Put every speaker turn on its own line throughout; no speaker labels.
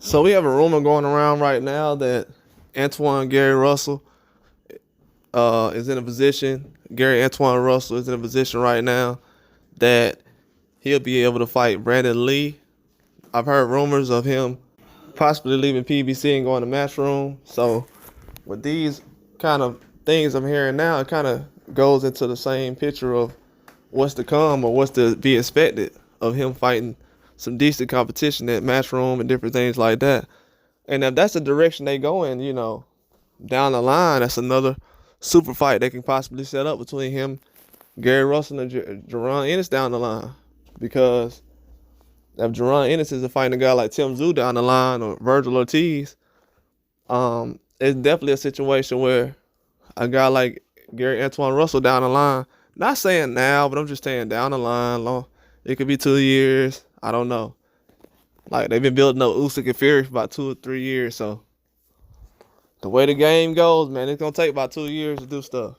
So we have a rumor going around right now that Antuanne Gary Russell is in a position. Gary Antuanne Russell is in a position right now that he'll be able to fight Brandon Lee. I've heard rumors of him possibly leaving PBC and going to Matchroom. So with these kind of things I'm hearing now, it kind of goes into the same picture of what's to come or what's to be expected of him fighting some decent competition at Matchroom and different things like that. And if that's the direction they go in, down the line, that's another super fight they can possibly set up between him, Gary Russell, and Jaron Ennis down the line. Because if Jaron Ennis is fighting a guy like Tim Tszyu down the line or Virgil Ortiz, it's definitely a situation where a guy like Gary Antuanne Russell down the line, not saying now, but I'm just saying down the line, long, it could be 2 years. I don't know. Like, they've been building up Usyk and Fury for about 2 or 3 years, so the way the game goes, man, it's gonna take about 2 years to do stuff.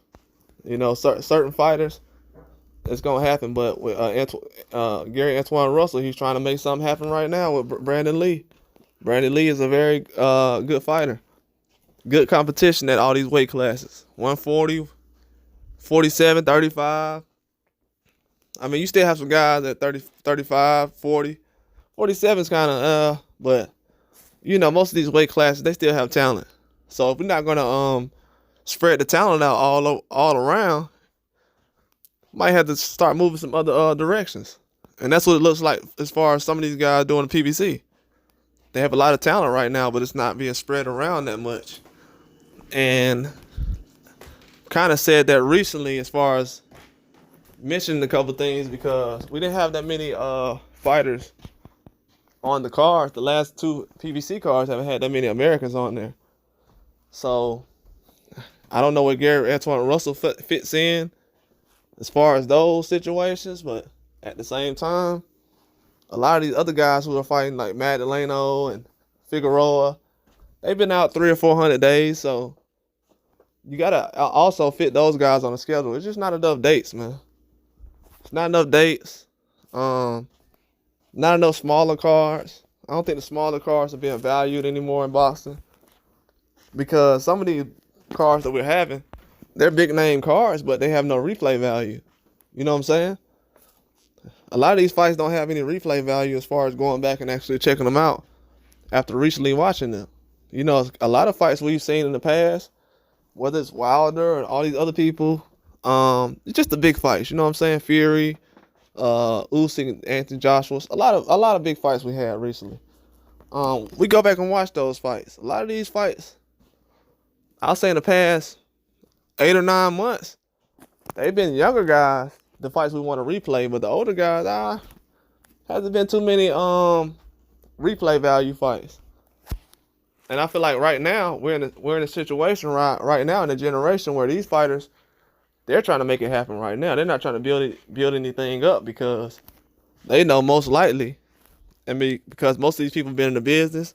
Certain fighters, it's gonna happen. But with Gary Antuanne Russell, he's trying to make something happen right now with Brandon Lee. Brandon Lee is a very good fighter. Good competition at all these weight classes. 140, 47, 35. I mean, you still have some guys at 30, 35, 40. 47 is kind of, but, most of these weight classes, they still have talent. So if we're not going to spread the talent out all around, might have to start moving some other directions. And that's what it looks like as far as some of these guys doing the PBC. They have a lot of talent right now, but it's not being spread around that much. And kind of said that recently as far as mentioning a couple things, because we didn't have that many fighters on the card. The last 2 PBC cards haven't had that many Americans on there. So I don't know where Gary Antuanne Russell fits in as far as those situations, but at the same time, a lot of these other guys who are fighting like Magdaleno and Figueroa, they've been out 300 or 400 days, so you gotta also fit those guys on the schedule. It's just not enough dates, man. It's not enough dates. Not enough smaller cards. I don't think the smaller cards are being valued anymore in boxing, because some of these cards that we're having, they're big name cards, but they have no replay value. You know what I'm saying? A lot of these fights don't have any replay value as far as going back and actually checking them out after recently watching them. A lot of fights we've seen in the past, whether it's Wilder and all these other people, it's just the big fights. You know what I'm saying? Fury, Usyk, Anthony Joshua. A lot of big fights we had recently. We go back and watch those fights. A lot of these fights, I'll say in the past 8 or 9 months, they've been younger guys, the fights we want to replay, but the older guys, hasn't been too many replay value fights. And I feel like right now we're in a situation right now in a generation where these fighters, they're trying to make it happen right now. They're not trying to build anything up, because they know most likely, because most of these people have been in the business,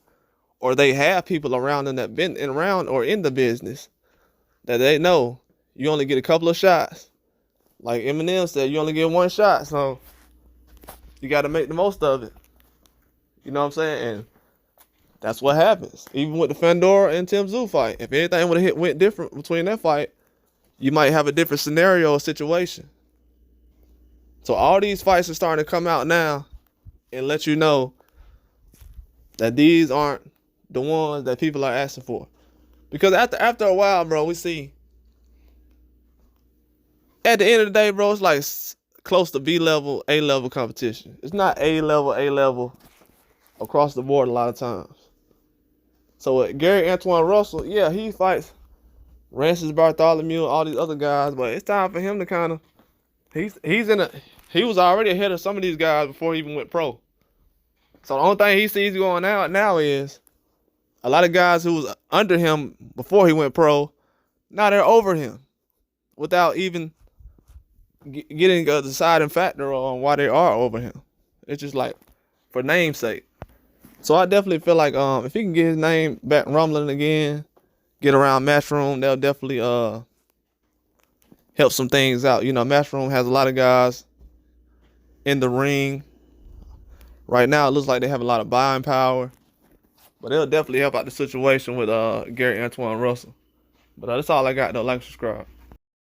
or they have people around them that been around or in the business, that they know you only get a couple of shots. Like Eminem said, you only get one shot, so you got to make the most of it. You know what I'm saying? And that's what happens. Even with the Fandora and Tim Tszyu fight, if anything would have went different between that fight, you might have a different scenario or situation. So all these fights are starting to come out now and let you know that these aren't the ones that people are asking for. Because after a while, bro, we see, at the end of the day, bro, it's like close to B-level, A-level competition. It's not A-level across the board a lot of times. So with Gary Antuanne Russell, yeah, he fights Francis Bartholomew, all these other guys, but it's time for him to kind of, he was already ahead of some of these guys before he even went pro. So the only thing he sees going out now is a lot of guys who was under him before he went pro, now they're over him without even getting a deciding factor on why they are over him. It's just like for namesake. So I definitely feel like if he can get his name back rumbling again, get around Matchroom, they'll definitely help some things out. Matchroom has a lot of guys in the ring. Right now, it looks like they have a lot of buying power. But it'll definitely help out the situation with Gary Antuanne Russell. But that's all I got though. Like and subscribe.